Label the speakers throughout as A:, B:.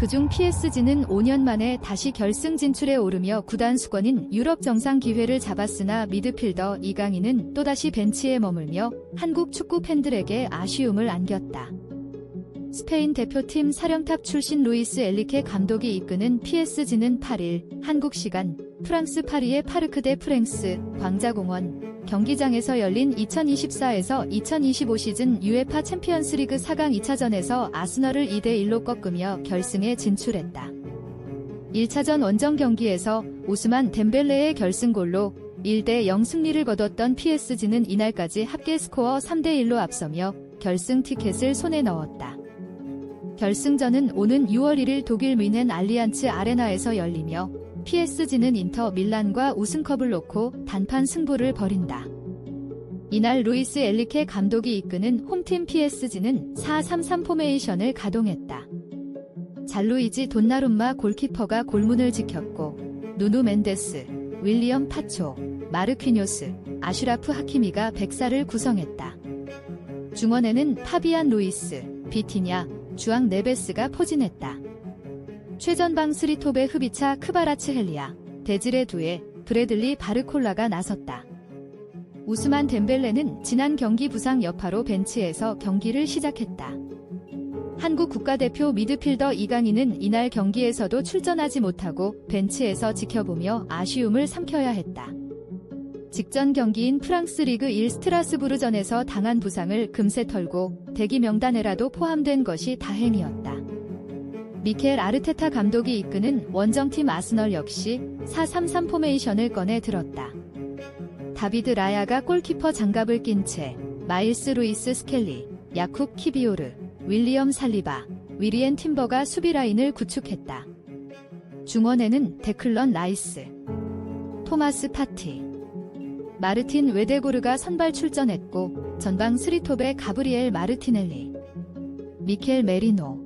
A: 그중 PSG는 5년 만에 다시 결승 진출에 오르며 구단 수건인 유럽 정상 기회를 잡았으나 미드필더 이강인은 또다시 벤치에 머물며 한국 축구 팬들에게 아쉬움을 안겼다. 스페인 대표팀 사령탑 출신 루이스 엘리케 감독이 이끄는 PSG는 8일 한국 시간 프랑스 파리의 파르크 데 프랭스 광자공원 경기장에서 열린 2024에서 2025 시즌 UEFA 챔피언스리그 4강 2차전에서 아스널을 2대1로 꺾으며 결승에 진출했다. 1차전 원정 경기에서 오스만 덴벨레의 결승골로 1대0 승리를 거뒀던 PSG는 이날까지 합계 스코어 3대1로 앞서며 결승 티켓을 손에 넣었다. 결승전은 오는 6월 1일 독일 뮌헨 알리안츠 아레나에서 열리며 PSG는 인터 밀란과 우승컵을 놓고 단판 승부를 벌인다. 이날 루이스 엘리케 감독이 이끄는 홈팀 PSG는 4-3-3 포메이션을 가동했다. 잘루이지 돈나룸마 골키퍼가 골문을 지켰고 누누 멘데스, 윌리엄 파초, 마르퀴뇨스, 아슈라프 하키미가 백사를 구성했다. 중원에는 파비안 루이스, 비티냐, 주앙 네베스가 포진했다. 최전방 스리톱의 흡이차 크바라츠 헬리아, 데즈레 두에, 브래들리 바르콜라가 나섰다. 우스만 덴벨레는 지난 경기 부상 여파로 벤치에서 경기를 시작했다. 한국 국가대표 미드필더 이강인은 이날 경기에서도 출전하지 못하고 벤치에서 지켜보며 아쉬움을 삼켜야 했다. 직전 경기인 프랑스 리그 1 스트라스부르전에서 당한 부상을 금세 털고 대기 명단에라도 포함된 것이 다행이었다. 미켈 아르테타 감독이 이끄는 원정팀 아스널 역시 4-3-3 포메이션을 꺼내 들었다. 다비드 라야가 골키퍼 장갑을 낀 채 마일스 루이스 스켈리, 야쿱 키비오르, 윌리엄 살리바, 위리엔 팀버가 수비 라인을 구축했다. 중원에는 데클런 라이스, 토마스 파티, 마르틴 웨데고르가 선발 출전했고 전방 스리톱의 가브리엘 마르티넬리, 미켈 메리노,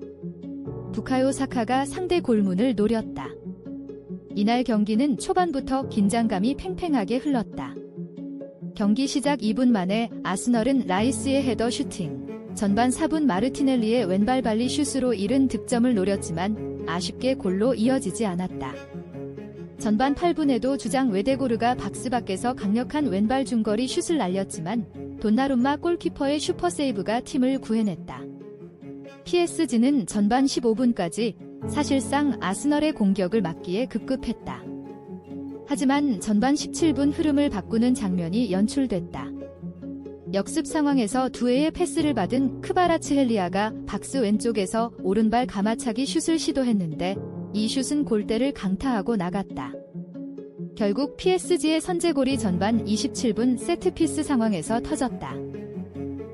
A: 부카요 사카가 상대 골문을 노렸다. 이날 경기는 초반부터 긴장감이 팽팽하게 흘렀다. 경기 시작 2분 만에 아스널은 라이스의 헤더 슈팅, 전반 4분 마르티넬리의 왼발 발리 슛으로 이른 득점을 노렸지만 아쉽게 골로 이어지지 않았다. 전반 8분에도 주장 웨데고르가 박스 밖에서 강력한 왼발 중거리 슛을 날렸지만 돈나룸마 골키퍼의 슈퍼세이브가 팀을 구해냈다. PSG는 전반 15분까지 사실상 아스널의 공격을 막기에 급급했다. 하지만 전반 17분 흐름을 바꾸는 장면이 연출됐다. 역습 상황에서 두에의 패스를 받은 크바라츠 헬리아가 박스 왼쪽에서 오른발 가마차기 슛을 시도했는데 이 슛은 골대를 강타하고 나갔다. 결국 PSG의 선제골이 전반 27분 세트피스 상황에서 터졌다.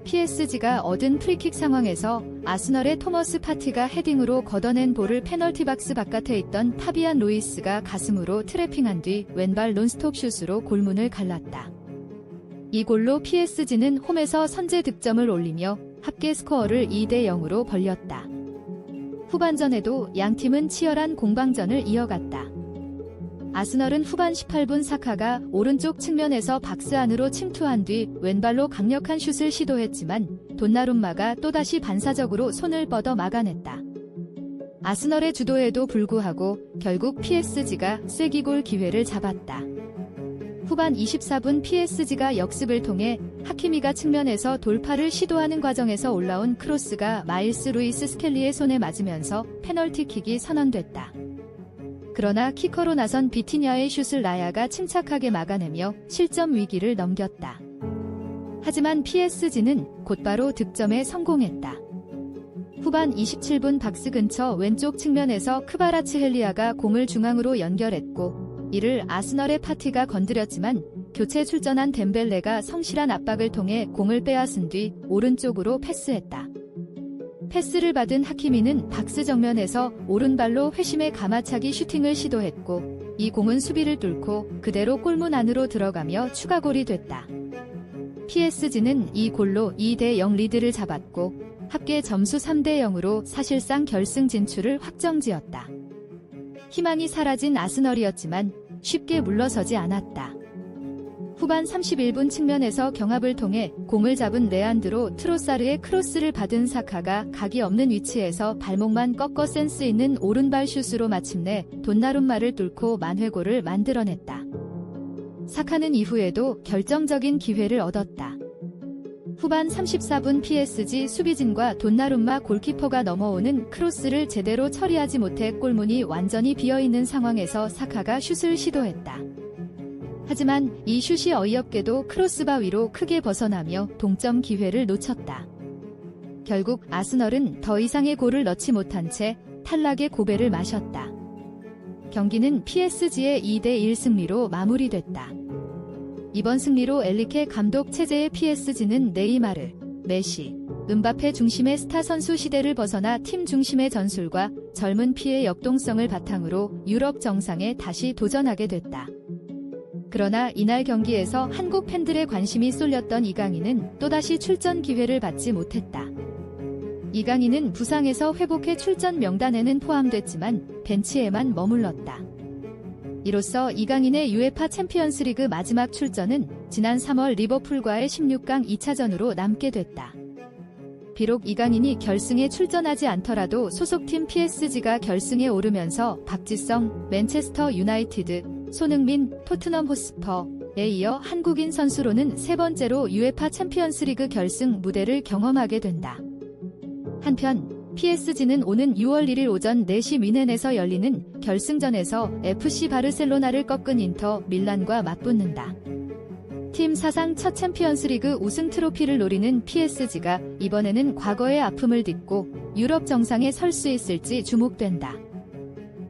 A: PSG가 얻은 프리킥 상황에서 아스널의 토머스 파티가 헤딩으로 걷어낸 볼을 페널티 박스 바깥에 있던 파비안 루이스가 가슴으로 트래핑한 뒤 왼발 논스톱 슛으로 골문을 갈랐다. 이 골로 PSG는 홈에서 선제 득점을 올리며 합계 스코어를 2대0으로 벌렸다. 후반전에도 양팀은 치열한 공방전을 이어갔다. 아스널은 후반 18분 사카가 오른쪽 측면에서 박스 안으로 침투한 뒤 왼발로 강력한 슛을 시도했지만 돈나룸마가 또다시 반사적으로 손을 뻗어 막아냈다. 아스널의 주도에도 불구하고 결국 PSG가 쐐기골 기회를 잡았다. 후반 24분 PSG가 역습을 통해 하키미가 측면에서 돌파를 시도하는 과정에서 올라온 크로스가 마일스 루이스 스켈리의 손에 맞으면서 페널티킥이 선언됐다. 그러나 키커로 나선 비티냐의 슛을 라야가 침착하게 막아내며 실점 위기를 넘겼다. 하지만 PSG는 곧바로 득점에 성공했다. 후반 27분 박스 근처 왼쪽 측면에서 크바라츠 헬리아가 공을 중앙으로 연결했고 이를 아스널의 파티가 건드렸지만 교체 출전한 덴벨레가 성실한 압박을 통해 공을 빼앗은 뒤 오른쪽으로 패스했다. 패스를 받은 하키미는 박스 정면에서 오른발로 회심의 가마차기 슈팅을 시도했고 이 공은 수비를 뚫고 그대로 골문 안으로 들어가며 추가골이 됐다. PSG는 이 골로 2대0 리드를 잡았고 합계 점수 3대0으로 사실상 결승 진출을 확정지었다. 희망이 사라진 아스널이었지만 쉽게 물러서지 않았다. 후반 31분 측면에서 경합을 통해 공을 잡은 레안드로 트로사르의 크로스를 받은 사카가 각이 없는 위치에서 발목만 꺾어 센스 있는 오른발 슛으로 마침내 돈나룸마를 뚫고 만회골을 만들어냈다. 사카는 이후에도 결정적인 기회를 얻었다. 후반 34분 PSG 수비진과 돈나룸마 골키퍼가 넘어오는 크로스를 제대로 처리하지 못해 골문이 완전히 비어있는 상황에서 사카가 슛을 시도했다. 하지만 이 슛이 어이없게도 크로스바 위로 크게 벗어나며 동점 기회를 놓쳤다. 결국 아스널은 더 이상의 골을 넣지 못한 채 탈락의 고배를 마셨다. 경기는 PSG의 2대1 승리로 마무리됐다. 이번 승리로 엘리케 감독 체제의 PSG는 네이마르, 메시, 음바페 중심의 스타 선수 시대를 벗어나 팀 중심의 전술과 젊은 피의 역동성을 바탕으로 유럽 정상에 다시 도전하게 됐다. 그러나 이날 경기에서 한국 팬들의 관심이 쏠렸던 이강인은 또다시 출전 기회를 받지 못했다. 이강인은 부상에서 회복해 출전 명단에는 포함됐지만 벤치에만 머물렀다. 이로써 이강인의 UEFA 챔피언스리그 마지막 출전은 지난 3월 리버풀과의 16강 2차전으로 남게 됐다. 비록 이강인이 결승에 출전하지 않더라도 소속팀 PSG가 결승에 오르면서 박지성, 맨체스터 유나이티드, 손흥민, 토트넘 호스퍼에 이어 한국인 선수로는 세 번째로 UEFA 챔피언스리그 결승 무대를 경험하게 된다. 한편 PSG는 오는 6월 1일 오전 4시 뮌헨에서 열리는 결승전에서 FC 바르셀로나를 꺾은 인터 밀란과 맞붙는다. 팀 사상 첫 챔피언스리그 우승 트로피를 노리는 PSG가 이번에는 과거의 아픔을 딛고 유럽 정상에 설 수 있을지 주목된다.